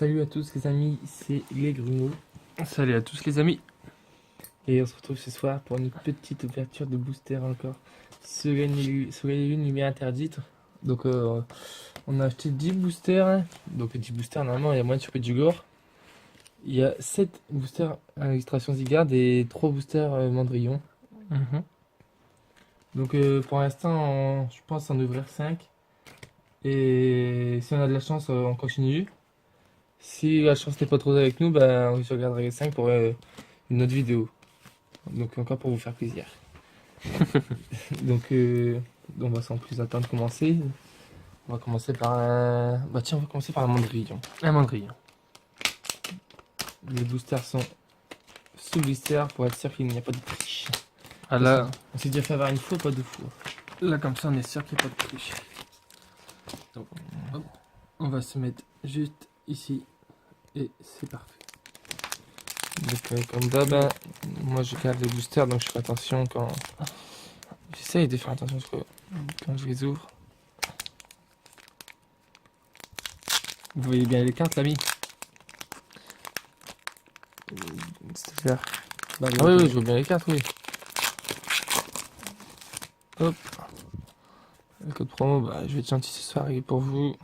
Salut à tous les amis, c'est les Grumeaux Salut à tous les amis. et on se retrouve ce soir pour une petite ouverture de booster encore. Soleil et Lune, lumière interdite. Donc on a acheté 10 boosters. Donc 10 boosters, normalement il y a moyen de choper du gore. Il y a 7 boosters à l'extraction Zygarde et 3 boosters Mandrillon. Donc pour l'instant je pense en ouvrir 5. Et si on a de la chance on continue. Si la chance n'est pas trop avec nous, bah, je regarderai les 5 pour une autre vidéo. Donc encore pour vous faire plaisir. Donc sans plus attendre commencer. On va commencer par un. Bah tiens, on va commencer par un mandrillon. Un mandrillon. Les boosters sont sous blister pour être sûr qu'il n'y a pas de triche. Ah là, On s'est déjà fait avoir une fois, pas deux fois. là comme ça on est sûr qu'il n'y a pas de triche. Donc hop, on va se mettre juste ici et c'est parfait. Donc comme d'hab, hein, moi je garde les boosters donc je fais attention quand. J'essaye de faire attention quand je les ouvre. Vous voyez bien les cartes l'ami? C'est-à-dire. Bah, Ah oui, je vois bien les cartes, oui. Hop. Le code promo, bah, je vais être gentil ce soir, il est pour vous.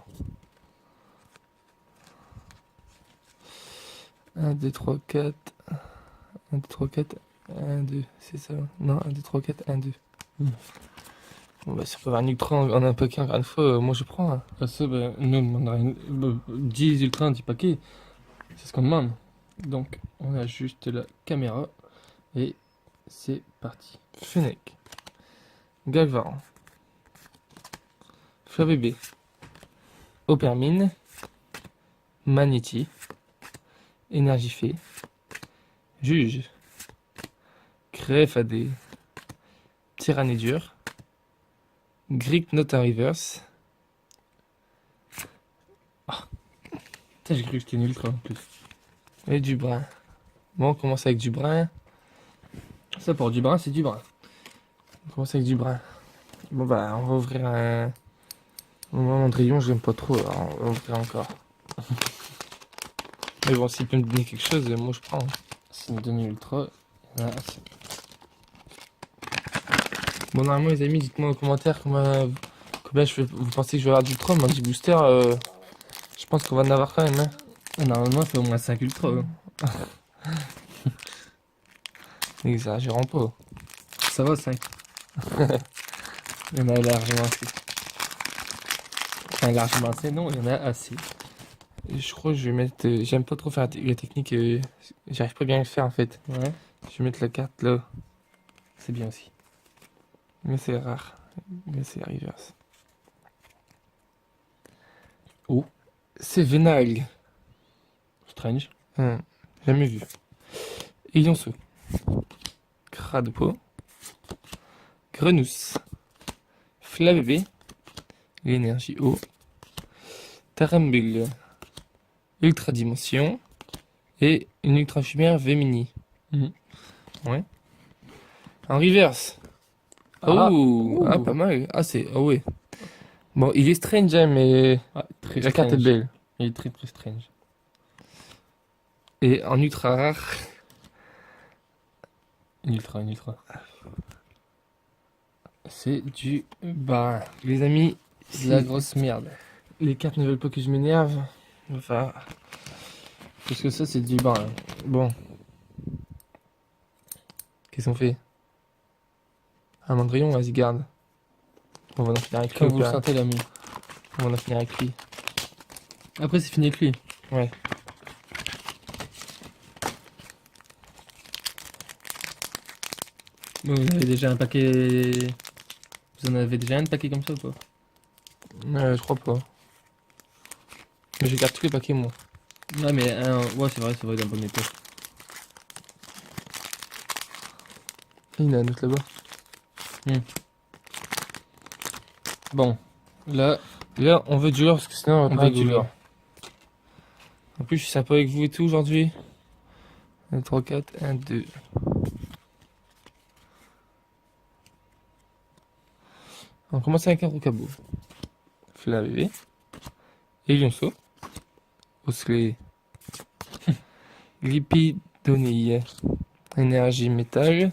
1, 2, 3, 4. 1, 2, 3, 4. 1, 2, c'est ça. Non, 1, 2, 3, 4, 1, 2. Bon, bah, si on peut avoir un ultra en un paquet encore une fois, moi je prends. Hein. Parce que nous on a 10 ultra, 10 paquets. C'est ce qu'on demande. Donc on a juste la caméra et c'est parti. Fennec. Galvaran. Flabébé. Opermine. Magnéti. Énergifée. Juge. Greffadé. Tyrannédur. Grick Note en reverse. Putain, j'ai cru que c'était une ultra en plus. Et du brun. Bon, on commence avec du brun. Ça pour du brun, c'est du brun. On commence avec du brun. Bon bah, on va ouvrir un. Moi, Mandrillon, je l'aime pas trop, alors on va ouvrir encore. Mais bon, s'il peut me donner quelque chose, moi je prends. C'est une demi-ultra. Voilà. Bon, normalement, les amis, dites-moi en commentaire combien vous pensez que je vais avoir d'ultra. Moi, du booster, je pense qu'on va en avoir quand même. Hein. Normalement, c'est au moins 5 ultra. Exagérons pas. Ça va, 5. Il y en a largement assez. Enfin, largement assez, non, il y en a assez. Et je crois que je vais mettre. J'aime pas trop faire la technique. J'arrive pas bien à le faire en fait. Ouais, Je vais mettre la carte là. c'est bien aussi. Mais c'est rare. Mais c'est reverse. Oh, C'est Venalg. strange. Jamais vu. Ionceau. Cradopo. Grenousse. Flabébé. L'énergie eau. Tarambule. Ultra dimension. Et une ultra chimère V-mini. Mhm. Ouais. En reverse. Ah. Oh, ah, Ouh. pas mal. Ah, c'est. Ah ouais. Bon, il est strange, hein, mais Ah, très la carte est strange. belle. Il est très très strange. Et en ultra rare. Une ultra, une ultra. C'est du barin. Les amis, De la grosse merde. les cartes ne veulent pas que je m'énerve. Enfin, Parce que ça, c'est du barin. bon. Qu'est-ce qu'on fait? Un mandrillon, vas-y, garde. On va en finir avec lui. Comme ou vous le pas sentez, l'ami. On va en finir avec lui. Après, c'est fini avec lui. Ouais. Vous avez déjà un paquet. Vous en avez déjà un paquet comme ça ou pas? Je crois pas. Mais je garde tous les paquets, moi. Ouais, mais un. Ouais, c'est vrai, d'un bon état. Il y en a un autre là-bas. Bon, là, Là, on veut du lore parce que sinon, on va on pas va avec du du lore. lore. En plus, je suis sympa avec vous et tout aujourd'hui. 1, 3, 4, 1, 2. On commence avec un rocabo. Flabébé. Et Lionceau. Osley Lipidonille. Énergie métal.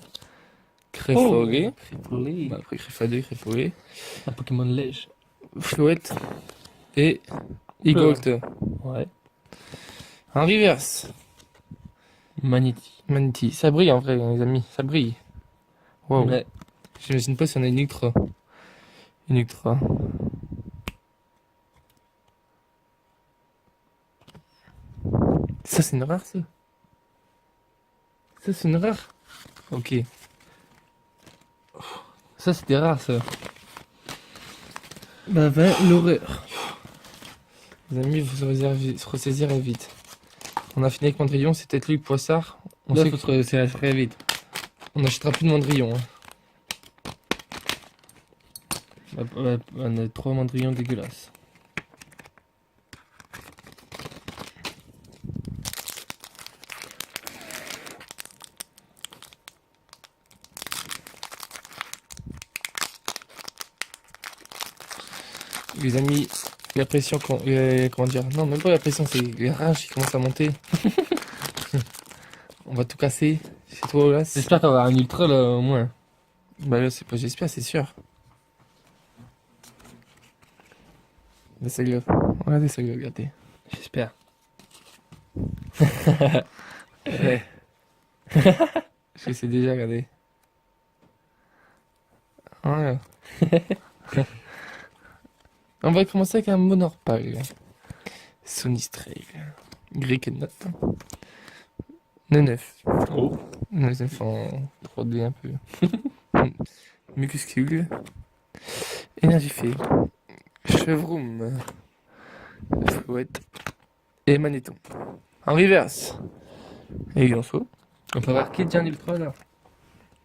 Créfolé. Créfolé. Bah, après Créfadé, Créfolé. Un Pokémon Lège. Flouette. Et Igolt. Ouais. En reverse. Manity. Manity. Ça brille en vrai, les amis. Ça brille. Wow. Ouais. J'imagine pas si on a une ultra. Une ultra. Ça, c'est une rare, ça. Ça, c'est une rare. Ok. Ça, c'était rare, ça. Bah, 20, l'horreur. Les amis, il faut se ressaisir et vite. On a fini avec Mondrian, c'est peut-être Luc Poissard. On Là, sait faut se resserrer très vite. qu'on n'achètera plus de Mondrian. Hein. On a 3 mandrillons dégueulasses. Les amis, la pression, comment dire? Non, même pas la pression, c'est les rages qui commencent à monter. On va tout casser. C'est toi, Olas. J'espère qu'on va avoir un ultra, là, au moins. Bah là, c'est pas j'espère, c'est sûr. Laissez-le. Regardez ça, regardez. J'espère. Ouais. Je sais déjà, regardez. Voilà. On va commencer avec un Monorpal. Sonistrail. Grikenot. 9. Oh. 9 en 3D un peu. Mucuscule. Énergifée. Chevroom. Flouette. Et Magnéton. En reverse. Et Guanceau. On peut avoir qui tient un ultra, là?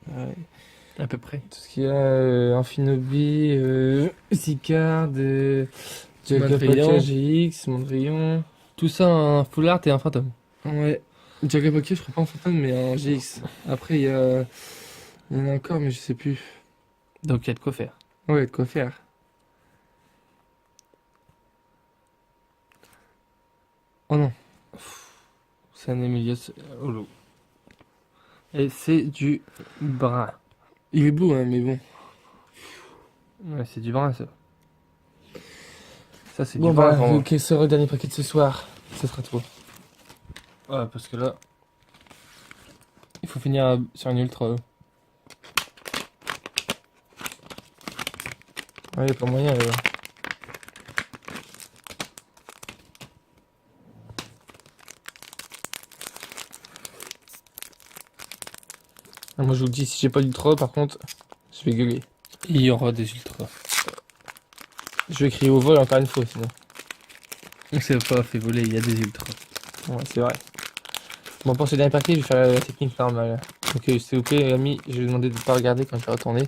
Ouais. À peu près. Tout ce qu'il y a, Amphinobi, Zicard, Mondrian. GX, Mondrian. Tout ça en full art et en fantôme. Ouais. Jagabaki, je crois pas en Phantom, mais en GX. Après, il y en a encore, mais je sais plus. Donc, il y a de quoi faire. Ouais, de quoi faire. Oh non. C'est un Emilios Holo. Et c'est du brun. Il est beau, hein, mais bon. Ouais, c'est du brun, ça. Ça, c'est Bon, du brun. bah, vraiment. quel sera le dernier paquet de ce soir? Ce sera toi. Ouais, parce que là, il faut finir sur un ultra. Ouais, y a pas moyen, là. Ah, moi, je vous le dis, si j'ai pas d'ultra, par contre, je vais gueuler. Il y aura des ultras. Je vais crier au vol encore une fois, sinon. C'est pas fait voler, il y a des ultras. Ouais, c'est vrai. Bon, pour ce dernier paquet, je vais faire la technique normale. Donc, s'il vous plaît, les amis, je vais vous demander de ne pas regarder quand je vais retourner.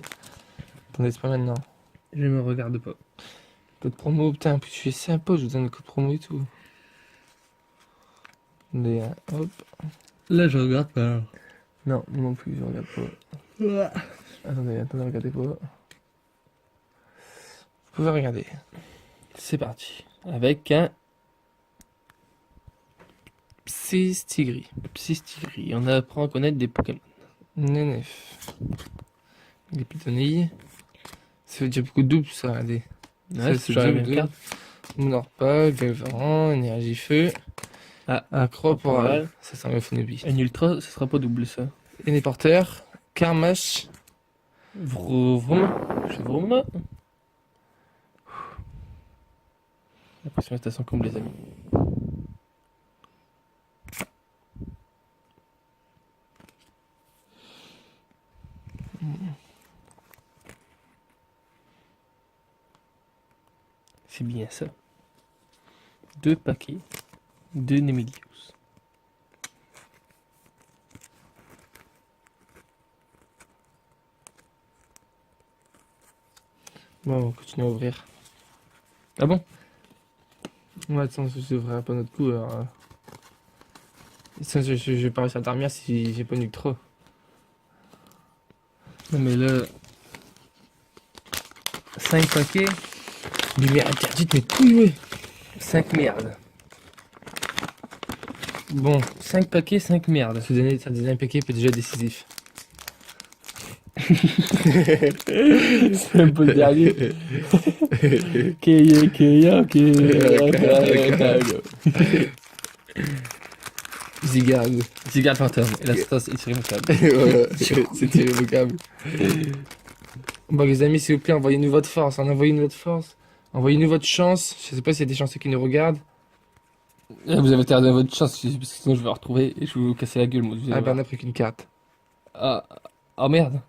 Attendez, c'est pas maintenant. Je me regarde pas. Code promo, putain, en plus, je suis sympa, je vous donne le code promo et tout. Attendez, hein, hop. Là, je regarde pas. Non, moi non plus, je regarde pas. Attendez, regardez pas. Vous pouvez regarder. C'est parti. Avec un Psystigri. Psystigri. On apprend à connaître des Pokémon. Nenef. Les pitonilles. Ça fait déjà beaucoup de doubles, ça, regardez. Ouais, c'est toujours la même carte. Monorpal, Galvaran, Énergie Feu. Ah, Acroporal. Ça, c'est un Mephonobi. un ultra, ce sera pas double, ça. Téléporteur. Karmash. Vroom. Vroom. La pression est à son comble, les amis. C'est bien ça. 2 paquets de Nemelius. Bon, on continue à ouvrir. Ah bon? Ouais, attends, je devrais pas notre coup, alors. Ça, je vais pas réussir à dormir si j'ai pas une ultra. Non mais là... 5 paquets, Lumière interdite, mais couille, ouais. 5 merdes. Bon, 5 paquets, 5 merdes. ce dernier paquet peut être déjà décisif. C'est un peu le dernier. Zigargo. Zigarre fantôme. Et la sauce est irrévocable. Voilà, c'est irrévocable. Bon, les amis, s'il vous plaît, envoyez-nous votre force. Envoyez-nous votre force. Envoyez-nous votre chance. Je sais pas s'il y a des chanceux qui nous regardent. Vous avez intérêt à donner votre chance, parce que sinon je vais retrouver et je vais vous casser la gueule, moi. Vous allez Ah, ben, voir. on a pris qu'une carte. Ah, oh merde.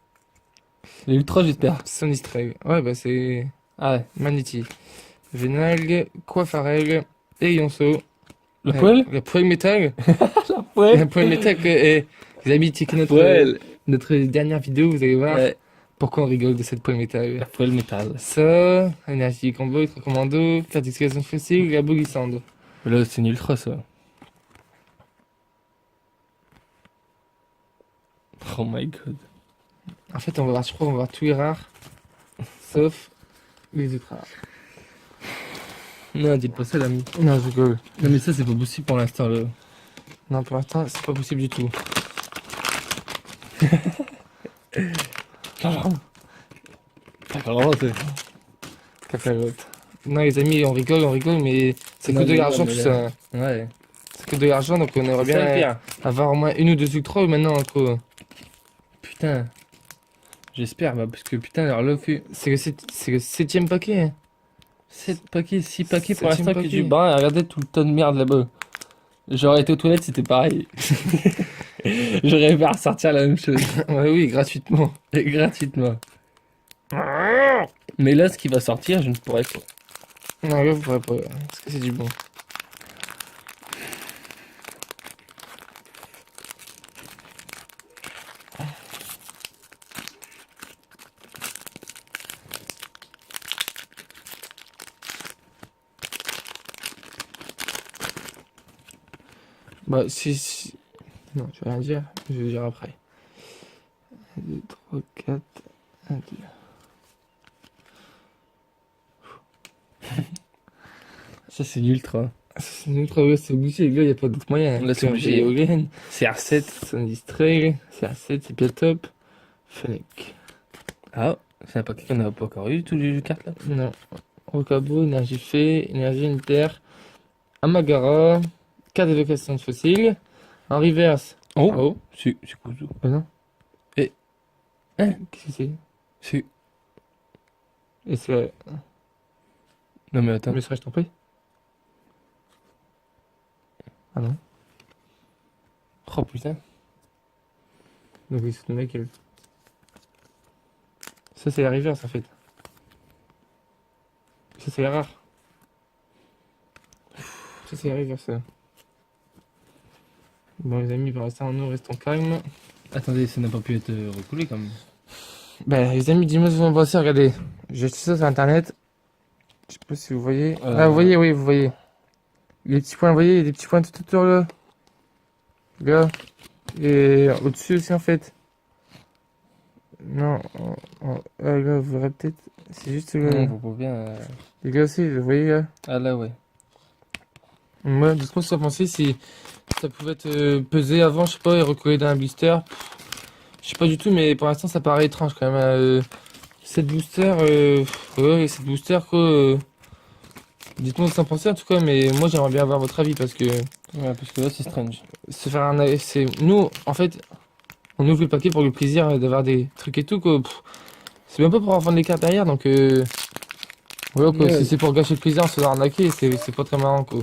Il y a eu 3, j'espère. Son Easter. Ouais, bah, c'est Ah ouais. magnétique. Vénalgue, Coiffarel et Yonso. Le poêle Le poêle métal. La Le poêle poêle métal que, les amis, checkez notre dernière vidéo, vous allez voir Ouais. pourquoi on rigole de cette poêle métal. La poêle métal. Ça, énergie combo, ultra commando, faire d'excavation fossile, la glissande. Là, c'est une ultra, ça. Oh my god. En fait, on va voir, je crois, on va voir tous les rares, sauf les ultra rares. Non, dites pas ça, l'ami. Non, je rigole. Non, mais ça, c'est pas possible pour l'instant, là. Non, pour l'instant, c'est pas possible du tout. Cacahuète. Non, les amis, on rigole, mais ça Non, coûte de mais l'argent non, tout mais ça. Ouais. Ça coûte de l'argent, donc on aimerait C'est ça, le bien pire. avoir au moins une ou deux ultras maintenant, quoi. Putain. J'espère, bah, parce que putain, alors là, fait C'est le septième paquet. Hein. 7 paquets, 6 paquets pour Septième l'instant que paquet. du bras. Regardez tout le tas de merde là-bas. J'aurais été aux toilettes, c'était pareil. J'aurais pu ressortir la même chose. Ouais, oui, gratuitement. Et gratuitement. Mais là, ce qui va sortir, je ne pourrais pas. Non, là, vous pourrez pas, parce que c'est du bon. Bah, si... Non, je vais rien dire, je vais dire après. 1, 2, 3, 4, 1, 2. Ça, c'est l'ultra. C'est une ultra, ouais, c'est obligé, les gars, y a pas d'autre moyen. Là, c'est obligé. Eogen, C'est R7. Sundistrail, c'est A7, c'est bien top. Fennec. Ah, c'est un paquet qu'on n'a pas encore eu, tous les cartes là. Non. Rocabo, énergie fée, énergie unitaire. Amagara, carte d'évocation de fossiles. En reverse. Oh, c'est quoi ça? Bah non. Et. Hein? Qu'est-ce que c'est? C'est. Et c'est. Non, mais attends. Mais serais-je t'en prie? Ah non. Oh putain. Donc oui, c'est le mec. Ça, c'est la reverse en fait. Ça, c'est la rare. Ça, c'est la reverse. Ça. Bon, les amis, pour l'instant, nous restons calmes. Attendez, ça n'a pas pu être recoulé quand même. Ben, les amis, dis-moi ce que vous en pensez. Regardez, j'ai acheté ça sur internet. Je sais pas si vous voyez. Ah, vous voyez, oui, vous voyez. Les petits points, vous voyez, il y a des petits points tout autour là. Là. Et au-dessus aussi, en fait. Non, là, vous verrez peut-être. C'est juste Non, là. on voit pas bien. Les gars aussi, vous voyez là. Ah là, ouais. Moi, dites-moi ce que vous en pensez. Si ça pouvait être pesé avant, je sais pas, et recollé dans un blister. Je sais pas du tout, mais pour l'instant, ça paraît étrange quand même. Cette booster, ouais, cette booster, quoi. Dites-moi ce que vous en pensez en tout cas, mais moi j'aimerais bien avoir votre avis parce que Ouais, parce que là, c'est strange. se faire un. Nous, en fait, on ouvre le paquet pour le plaisir d'avoir des trucs et tout, quoi. C'est même pas pour vendre les cartes derrière, donc. Voilà, quoi. Ouais. Si c'est pour gâcher le plaisir, se faire arnaquer, c'est pas très marrant, quoi.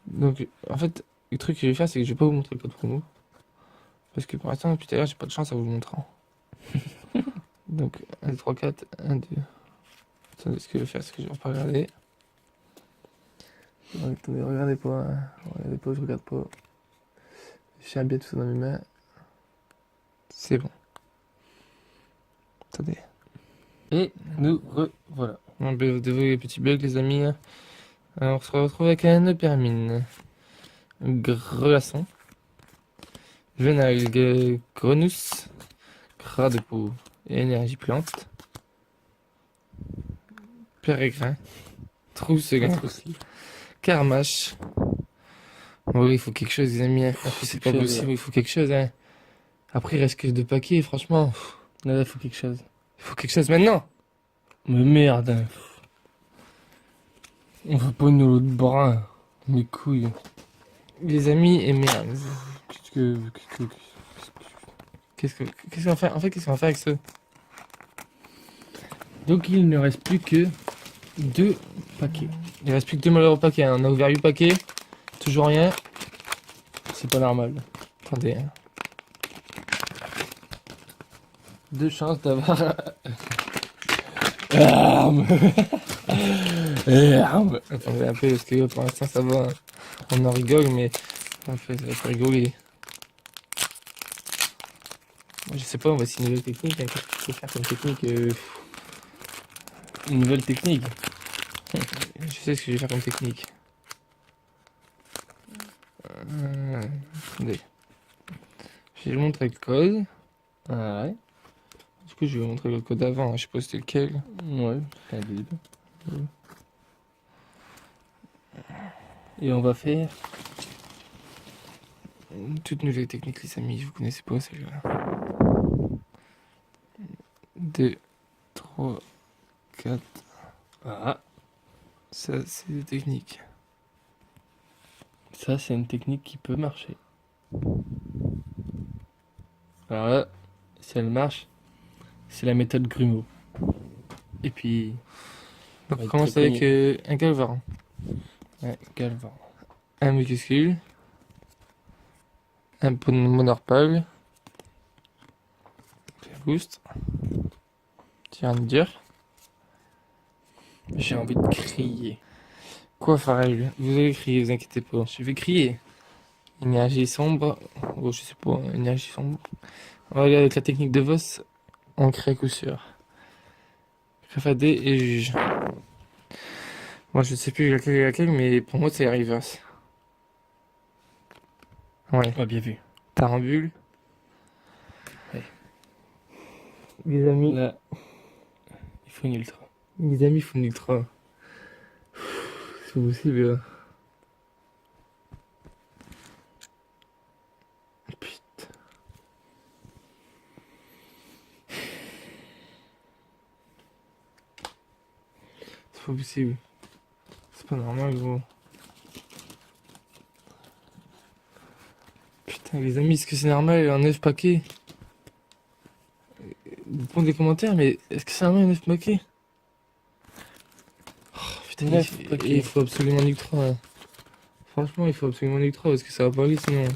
Donc, en fait, le truc que je vais faire, c'est que je vais pas vous montrer le code promo. Parce que pour l'instant, depuis tout à l'heure, j'ai pas de chance à vous le montrer. Donc, 1, 2, 3, 4, 1, 2. Attendez, ce que je vais faire, c'est que je vais pas regarder. Attendez, regardez pas, hein. Regardez pas, je regarde pas. J'ai bien tout ça dans mes mains. C'est bon. Attendez. Et nous voilà. On peut dévoiler les petits bugs, les amis. Alors, on se retrouve avec un Permine. Grelasson. Venalgue. Grenousse. Gras de peau. Et énergie plante. Pérégrin. Trousse, gars. Carmache. Oui, il faut quelque chose, les amis. Hein. C'est pas quelque chose, possible, il faut quelque chose. Hein. Après, il reste que 2 paquets, franchement. Là, il faut quelque chose. Il faut quelque chose maintenant. Mais merde. Hein. On veut pas une eau de brun. Mes couilles. Les amis, et merde. Qu'est-ce qu'on va faire? En fait, qu'est-ce qu'on va faire avec ça? Donc il ne reste plus que 2 paquets. Il reste plus que 2 malheureux paquets. Hein. On a ouvert 8 paquets. Toujours rien. C'est pas normal. Attendez. Hein. 2 chances d'avoir... Arme. Arme. Attendez un peu, parce que pour l'instant, ça va. Hein. On en rigole, mais en fait, ça va pas rigoler. Moi, je sais pas, on va essayer une nouvelle technique. Hein. Qu'est-ce qu'il faut faire comme technique Une nouvelle technique. Je sais ce que je vais faire comme technique. Attendez. Je vais vous montrer le code. Ah ouais. Du coup, je vais vous montrer le code avant. Je sais pas c'était lequel. Ouais, c'est invisible. Et on va faire... Une toute nouvelle technique, les amis. Vous connaissez pas celle-là. 2, 3, 4. Ah, Ça, c'est des techniques. ça c'est une technique qui peut marcher. Alors là, si elle marche, c'est la méthode Grumeau. Et puis... Donc, Ouais, on commence très avec un galvaran. Ouais, Galvan. Un mucuscule. Un pot de monorpagle. Un boost. Tyrannidur. J'ai envie de crier. Quoi, Farrell? Vous allez crier, vous inquiétez pas. Je vais crier. Énergie sombre. Oh, je sais pas, énergie sombre. On va regarder avec la technique de Voss. On crée à coup sûr. Crafadé et juge. Moi, je sais plus laquelle est laquelle, mais pour moi, c'est la reverse. Ouais. Ouais, bien vu. Tarambule. Ouais. Les amis. Là, il faut une ultra. Les amis font une ultra. C'est pas possible. Là. Putain. C'est pas possible. C'est pas normal, gros. Putain, les amis, est-ce que c'est normal un 9 paquets? Pondez des commentaires, mais est-ce que c'est normal un 9 paquets? Oh, putain, 9 paquets. il faut absolument un ultra. Hein. Franchement, il faut absolument un ultra parce que ça va pas aller sinon.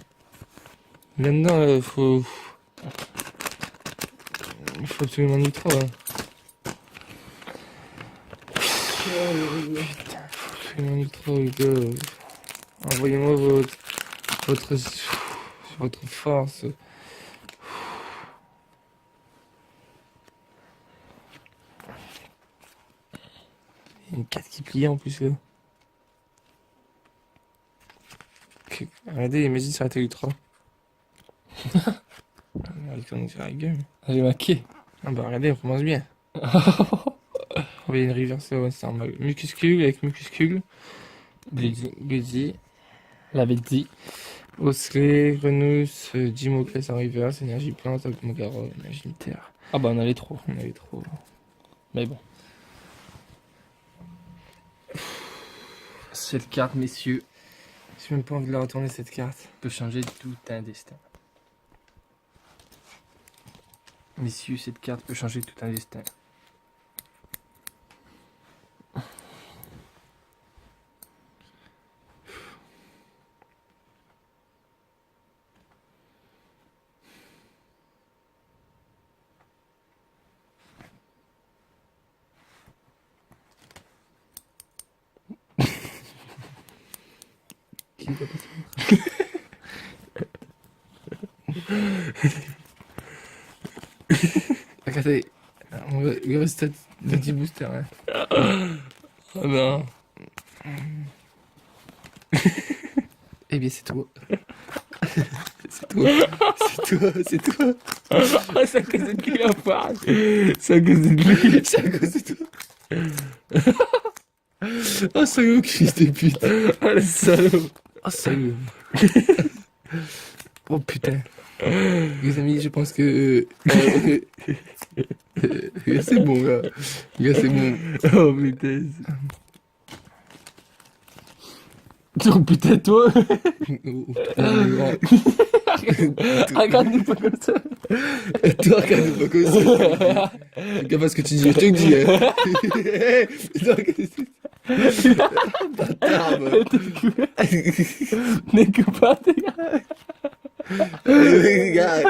Là-dedans, il faut absolument un ultra. Hein. Putain, faut absolument un ultra, les gars. Envoyez-moi votre force. Il y a une carte qui plie en plus là. Regardez, imagine ça a été ultra. Regardez comment il fait la gueule. Allez, maqué. Ah bah regardez, on commence bien. On va y une reverse, ouais, c'est normal. Mucuscule avec mucuscule. Glizzy. L'avait dit. Osselet, Grenousse, Dimoclès en reverse, énergie plante, Mogaro, énergie terre. Ah bah on allait trop. On avait trop. Mais bon. Cette carte, messieurs, J'ai même pas envie de la retourner cette carte. peut changer tout un destin. Messieurs, cette carte peut changer tout un destin. Qui va passer? Regardez, il reste 10 boosters. Hein. Oh non. Eh bien, c'est toi. C'est toi. C'est toi. C'est toi. C'est à cause de lui, l'enfoiré. C'est à cause de lui. C'est à cause de toi. Oh, salaud, fils de pute. Ah, le salaud. Oh, salaud. Oh, putain. Les amis, je pense que... c'est bon, là. Gars, c'est bon. Oh putain. Oh putain, toi. Oh, putain, le grand. Regarde-nous pas comme ça. Toi, regarde pas comme ça. Fais gaffe à ce que tu dis, je te le dis, hein. Non, qu'est-ce que c'est? Bâtard, moi. N'écoute pas, tes gars. Les gars,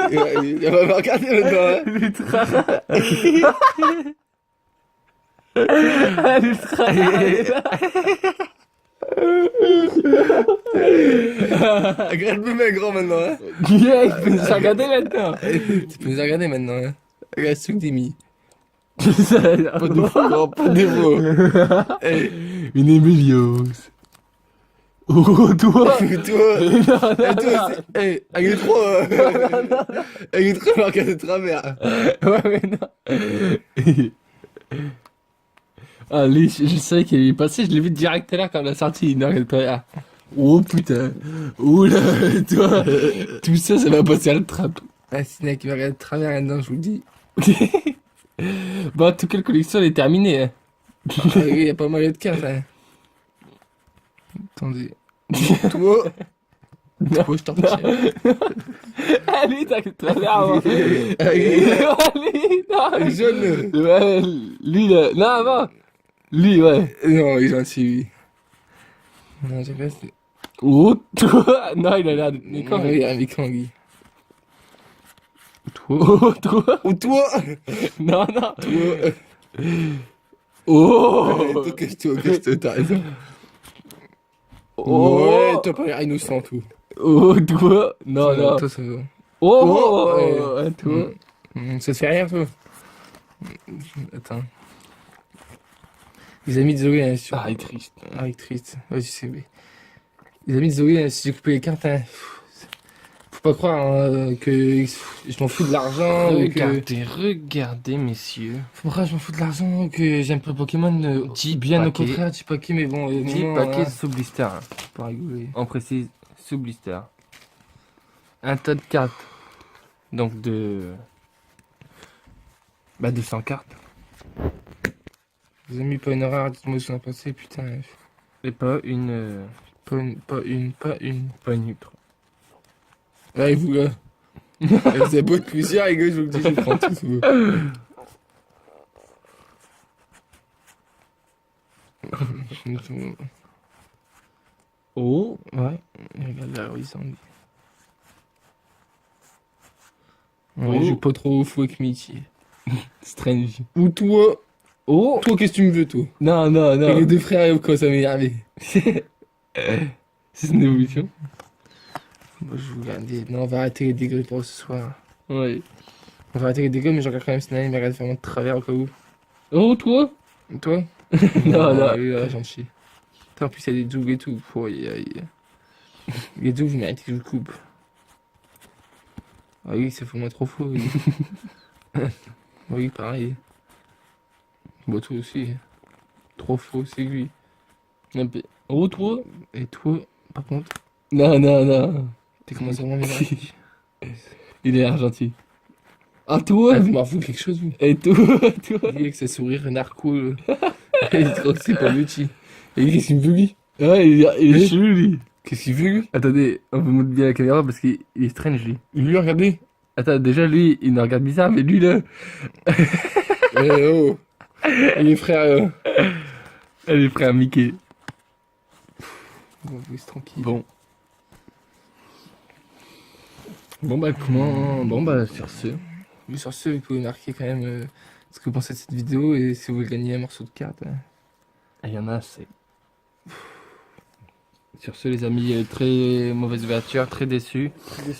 il va me regarder maintenant, hein. Regarde-moi, mes grands, maintenant, hein. Yeah, il peut nous regarder maintenant. Tu peux nous regarder maintenant, hein. Regarde ce que t'es mis. Pas Pas de faux, grand, pas de faux. Hey, Une Emilios. Oh, toi. toi, Non, toi non, aussi. Hey, avec les trois, avec les trois, regarde de travers. ouais, mais non. Ah, lui, je savais qu'il est passé, je l'ai vu direct là quand on a sorti. Non, ah. Oh putain. Oh là, toi. Tout ça, ça va passer à la trappe. Ah, Snake, il va regarder de travers là-dedans, je vous le dis. Bon, en tout cas, la collection elle est terminée. Hein. Ah, oui, il y a pas mal de cartes, hein. Attendez. Toi, toi, je t'en prie. Allez, t'as travers avant. Avec Allez, non. jaune. Ouais, lui là. Non, avant. Lui, ouais. Non, il est gentil, lui. Non, j'ai pas... Oh, toi. Non, il a l'air de. Mais Non, quand il est avec Tanguy. Oh, toi. Ou toi. Non, non. Toi. Oh. Toi, qu'est-ce que t'as raison. Oh. Ouais, toi, pas l'air innocent, tout. Oh, toi. Non, non. Toi, ça va. Oh, Oh, ouais. toi. Ça te fait rire, toi? Attends. Les amis de Zoé, hein, sur... Ah, il est triste. Ah, il est triste. Ouais, je sais, mais... Les amis de Zoé, hein, si j'ai coupé les cartes, hein, faut pas croire hein, que je m'en fous de l'argent ou que... Regardez, regardez, messieurs. Faut pas croire que je m'en fous de l'argent ou que j'aime pas Pokémon. 10 bien au paquets. contraire, 10 paquets, mais bon... 10 non, paquets voilà, sous blister. Hein. faut pas rigoler. On précise, sous blister. Un tas de cartes. Donc de... Bah 200 cartes. Les amis, pas une horreur, dites-moi ce qu'on a passé, putain. Et pas une... Pas une. Pas une ultra. Allez, vous, là. Vous avez beau être plusieurs, les gars, je vous le dis, je vous prends tous, vous. Oh. Ouais, et regarde là, oui, ça en dit. Oh. Ouais, je joue pas trop au fou avec Michi. Strange. Ou toi, Oh. toi, qu'est-ce que tu me veux, toi? Non, non, Et non. les deux frères, quand ça m'énerver. C'est une évolution. Moi, je vous regarde. Non, on va arrêter les dégâts pour ce soir. Ouais. On va arrêter les dégâts, mais je regarde quand même Snail, mais regarde vraiment de travers au cas où. Oh, toi. Et toi? Non, non. Oui, là, gentil. En plus, il y a des doubles et tout. Oh, les doubles, je mérite que je vous coupe. Ah oui, ça fait moins trop faux. Oui, oui pareil. Bon, toi aussi. Trop faux, c'est lui. Un peu. Oh, toi. Et toi, par contre, Non, non, non. t'es comment ça m'énerver? Il est gentil. Ah, toi. Ah, vous m'en foutez quelque chose, vous? Et toi, toi. Il dit avec ce sourire narco. Il croit que c'est pas Luchi. Et qu'est-ce qu'il me veut, lui? Ouais, il est chelou, lui. Qu'est-ce qu'il veut, lui? Attendez, on vous montre bien la caméra parce qu'il est strange, lui. Lui, regardez. Attends, déjà, lui, il nous regarde bizarre, mais lui, là... Eh oh. Et les frères, Elle est prêt à Mickey. Bon, vous, c'est tranquille. Bon. Bon, bah, comment... Bon, bah, sur ce... Mais sur ce, vous pouvez marquer quand même ce que vous pensez de cette vidéo et si vous voulez gagner un morceau de carte. Hein. Il y en a assez. Sur ce, les amis, très mauvaise ouverture, très déçu.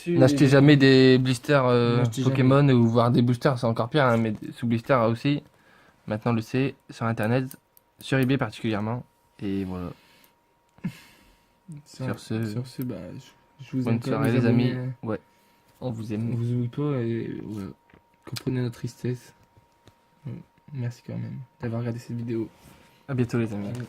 N'achetez jamais des blisters N'achetez Pokémon ou voire des boosters, c'est encore pire, hein, mais sous blister aussi. Maintenant, on le sait, sur internet, sur eBay particulièrement. Et voilà. Sur ce, bah, je vous bonne aime quand soirée, même, les amis. abonnés, hein. Ouais, on vous On aime. vous oublie pas et ouais, comprenez notre tristesse. Merci quand même d'avoir regardé cette vidéo. À bientôt, les amis. Allez.